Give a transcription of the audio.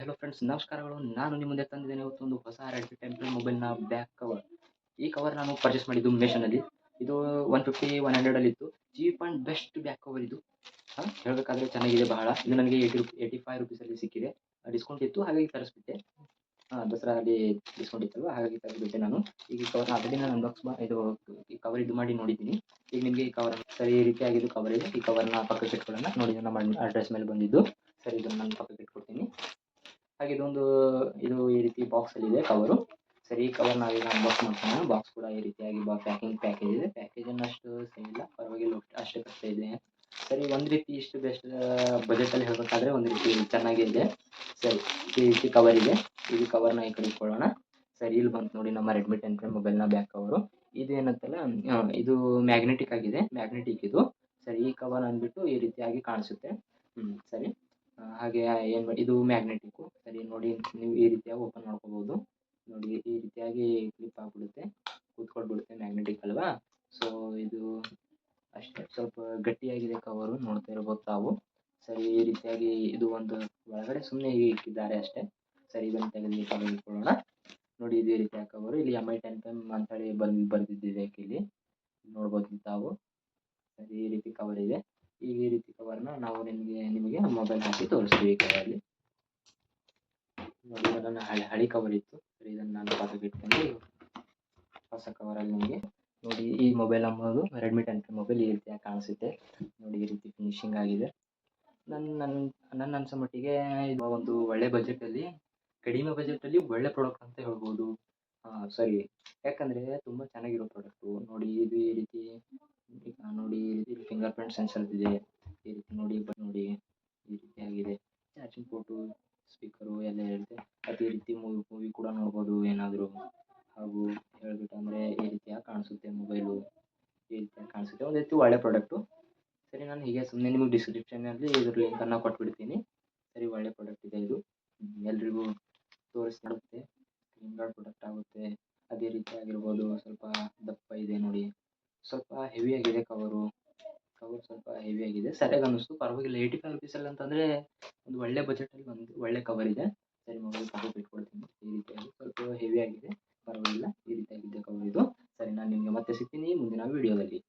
Hello friends, ನಮಸ್ಕಾರಗಳು. ನಾನು ನಿಮ್ಮ ಮುಂದೆ ತಂದಿದ್ದೇನೆ ಇವತ್ತು ಒಂದು ಹೊಸ ರೆಡ್ಮಿ 10 ಮೊಬೈಲ್ನ ಬ್ಯಾಕ್ ಕವರ್. ಈ ಕವರ್ ನಾನು ಪರ್ಚೇಸ್ ಮಾಡಿದ್ದು ಮೆಷನಲ್ಲಿ. ಇದು 150 100 ಅಲ್ಲಿ ಇತ್ತು. Cheap and best back cover ಇದು. ಹೇಳಬೇಕಾದ್ರೆ ಚೆನ್ನಾಗಿದೆ ಬಹಳ. ಇದು ನನಗೆ 85 ರುಪೀಸಲ್ಲಿ ಸಿಕ್ಕಿದೆ. ಡಿಸ್ಕೌಂಟ್ ಇತ್ತು, ಹಾಗಾಗಿ ತರಿಸ್ಬಿಟ್ಟೆ. ದಸರಾದಲ್ಲಿ ಡಿಸ್ಕೌಂಟ್ ಇತ್ತಲ್ವ, ಹಾಗಾಗಿ ತರಿಸ್ಬಿಟ್ಟೆ ನಾನು. ಈಗ ಈ ಕವರ್ನ ಆಲ್ರೆಡಿ ನಾನು ಇದು ಈ ಕವರ್ ಇದು ಮಾಡಿ ನೋಡಿದ್ದೀನಿ. ಈಗ ನಿಮಗೆ ಈ ಕವರ್ ಸರಿ ಈ ರೀತಿಯಾಗಿದ್ದು ಕವರ್ ಇದೆ. ಈ ಕವರ್ನ ಪಕ್ಕಕ್ಕೆ ಇಟ್ಕೊಳ್ಳೋಣ. ನೋಡಿ, ನಮ್ಮ ಅಡ್ರೆಸ್ ಮೇಲೆ ಬಂದಿದ್ದು. ಸರಿ, ಇದನ್ನು ನಾನು ಪಕ್ಕಕ್ಕೆ ಇಟ್ಕೊಡ್ತೀನಿ. ಹಾಗೆ ಇದು ಈ ರೀತಿ ಬಾಕ್ಸಲ್ಲಿದೆ ಕವರು. ಸರಿ, ಈ ಕವರ್ ನಾವೀಗ ಅನ್ಬಾಕ್ಸ್ ಮಾಡ್ಕೊಳ್ಳೋಣ. ಬಾಕ್ಸ್ ಕೂಡ ಈ ರೀತಿಯಾಗಿ ಪ್ಯಾಕೇಜ್ ಇದೆ. ಪ್ಯಾಕೇಜನ್ನು ಅಷ್ಟು ಸರಿ ಇಲ್ಲ, ಪರವಾಗಿಲ್ಲ, ಅಷ್ಟೇ ಕಷ್ಟ ಇದೆ. ಸರಿ, ಒಂದು ರೀತಿ ಇಷ್ಟು ಬೆಸ್ಟ್ ಬಜೆಟಲ್ಲಿ ಹೇಳಬೇಕಾದ್ರೆ ಒಂದು ರೀತಿ ಚೆನ್ನಾಗೇ ಇದೆ. ಸರಿ, ಈ ರೀತಿ ಕವರ್ ಇದೆ. ಈ ಕವರ್ನ ಈ ಕಡೆ ಇಟ್ಕೊಳ್ಳೋಣ. ಸರಿ, ಇಲ್ಲಿ ಬಂತು ನೋಡಿ ನಮ್ಮ ರೆಡ್ಮಿ 10 ಪ್ರೈಮ್ ಮೊಬೈಲ್ನ ಬ್ಯಾಕ್ ಕವರು. ಇದು ಏನಂತಲ್ಲ, ಇದು ಮ್ಯಾಗ್ನೆಟಿಕ್ ಆಗಿದೆ. ಮ್ಯಾಗ್ನೆಟಿಕ್ ಇದು. ಸರಿ, ಈ ಕವರ್ ಅಂದ್ಬಿಟ್ಟು ಈ ರೀತಿಯಾಗಿ ಕಾಣಿಸುತ್ತೆ. ಸರಿ. ಹಾಗೆ ಇದು ಮ್ಯಾಗ್ನೆಟಿಕ್ಕು. ಸರಿ, ನೋಡಿ, ನೀವು ಈ ರೀತಿಯಾಗಿ ಓಪನ್ ಮಾಡ್ಕೋಬೋದು. ನೋಡಿ, ಈ ರೀತಿಯಾಗಿ ಕ್ಲಿಪ್ ಆಗಿಬಿಡುತ್ತೆ, ಕೂತ್ಕೊಳ್ಬಿಡುತ್ತೆ. ಮ್ಯಾಗ್ನೆಟಿಕ್ ಅಲ್ವಾ? ಸೊ ಇದು ಅಷ್ಟೇ, ಸ್ವಲ್ಪ ಗಟ್ಟಿಯಾಗಿದೆ ಕವರು, ನೋಡ್ತಾ ಇರ್ಬೋದು ತಾವು. ಸರಿ, ಈ ರೀತಿಯಾಗಿ ಇದು ಒಂದು ಒಳಗಡೆ ಸುಮ್ಮನೆ ಇಟ್ಟಿದ್ದಾರೆ ಅಷ್ಟೇ. ಸರಿ, ಇದನ್ನು ತೆಗೆದು ಕವರ್ ಇಟ್ಕೊಳ್ಳೋಣ. ನೋಡಿ, ಇದೇ ರೀತಿಯ ಕವರು. ಇಲ್ಲಿ MI 10 ಪ್ರೈಮ್ ಅಂತೇಳಿ ಬರ್ದಿದ್ದಿದೆ ಇಲ್ಲಿ, ನೋಡ್ಬೋದು ತಾವು. ಸರಿ, ಈ ರೀತಿ ಕವರ್ ಇದೆ. ಈಗ ಈ ರೀತಿ ಕವರ್ನ ನಾವು ನಿಮಗೆ ಮೊಬೈಲ್ ಹಾಕಿ ತೋರಿಸ್ತೀವಿ. ಕವರಲ್ಲಿ ನೋಡಿ, ನನ್ನ ಹಳಿ ಕವರ್ ಇತ್ತು. ಸರಿ, ಇದನ್ನು ನಾನು ಪಕ್ಕಕ್ಕೆ ಇಟ್ಕೊಂಡು ಹೊಸ ಕವರಲ್ಲಿ ನಿಮಗೆ ನೋಡಿ, ಈ ಮೊಬೈಲ್ ನಮ್ಮದು ರೆಡ್ಮಿ 10 ಮೊಬೈಲ್ ಈ ರೀತಿಯಾಗಿ ಕಾಣಿಸುತ್ತೆ. ನೋಡಿ, ಈ ರೀತಿ ಫಿನಿಶಿಂಗ್ ಆಗಿದೆ. ನನ್ನ ಅನ್ಸೋ ಮಟ್ಟಿಗೆ ಇದು ಒಂದು ಒಳ್ಳೆ ಬಜೆಟಲ್ಲಿ, ಕಡಿಮೆ ಬಜೆಟಲ್ಲಿ ಒಳ್ಳೆ ಪ್ರಾಡಕ್ಟ್ ಅಂತ ಹೇಳ್ಬೋದು. ಸರಿ, ಯಾಕಂದರೆ ತುಂಬ ಚೆನ್ನಾಗಿರೋ ಪ್ರಾಡಕ್ಟು. ನೋಡಿ, ಇದು ಈ ರೀತಿ ನೋಡಿ, ಈ ಫಿಂಗರ್ ಪ್ರಿಂಟ್ ಸೆನ್ಸರ್ ಇದೆ. ಈ ರೀತಿ ನೋಡಿ ಈ ರೀತಿಯಾಗಿದೆ. ಚಾರ್ಜಿಂಗ್ ಪೋರ್ಟು, ಸ್ಪೀಕರು ಎಲ್ಲ ಇರುತ್ತೆ. ಅದೇ ರೀತಿ ಮೂವಿ ಕೂಡ ನೋಡ್ಬೋದು ಏನಾದರೂ. ಹಾಗೂ ಹೇಳ್ಬೇಕಂದ್ರೆ ಈ ರೀತಿಯಾಗಿ ಕಾಣಿಸುತ್ತೆ ಮೊಬೈಲು. ಈ ರೀತಿಯಾಗಿ ಕಾಣಿಸುತ್ತೆ, ಒಂದು ರೀತಿ ಒಳ್ಳೆ ಪ್ರಾಡಕ್ಟು. ಸರಿ, ನಾನು ಹೀಗೆ ಸುಮ್ಮನೆ ನಿಮಗೆ ಡಿಸ್ಕ್ರಿಪ್ಷನಲ್ಲಿ ಇದ್ರ ಲಿಂಕನ್ನು ಕೊಟ್ಬಿಡ್ತೀನಿ. ಸರಿ, ಒಳ್ಳೆ ಪ್ರಾಡಕ್ಟ್ ಇದೆ ಇದು. ಎಲ್ರಿಗೂ ತೋರಿಸ್ಕೊಡುತ್ತೆ. ಸ್ಕ್ರೀನ್ ಪ್ರಾಡಕ್ಟ್ ಆಗುತ್ತೆ. ಅದೇ ರೀತಿಯಾಗಿರ್ಬೋದು. ಸ್ವಲ್ಪ ದಪ್ಪ ಇದೆ ನೋಡಿ, ಸ್ವಲ್ಪ ಹೆವಿಯಾಗಿದೆ ಕವರು. ಸ್ವಲ್ಪ ಹೆವಿಯಾಗಿದೆ. ಸರಿಯಾಗಿ ಅನ್ನಿಸ್ತು, ಪರವಾಗಿಲ್ಲ. 85 ರುಪೀಸಲ್ಲಿ ಅಂತಂದರೆ ಒಂದು ಒಳ್ಳೆ ಬಜೆಟಲ್ಲಿ ಒಂದು ಒಳ್ಳೆ ಕವರ್ ಇದೆ. ಸರಿ, ಮೊಬೈಲ್ ಪಕ್ಕಕ್ಕೆ ಇಟ್ಕೊಳ್ತೀನಿ. ಈ ರೀತಿಯಾಗಿ ಸ್ವಲ್ಪ ಹೆವಿಯಾಗಿದೆ, ಪರವಾಗಿಲ್ಲ. ಈ ರೀತಿಯಾಗಿದ್ದ ಕವರ್ ಇದು. ಸರಿ, ನಾನು ನಿಮಗೆ ಮತ್ತೆ ಸಿಗ್ತೀನಿ ಮುಂದಿನ ವೀಡಿಯೋದಲ್ಲಿ.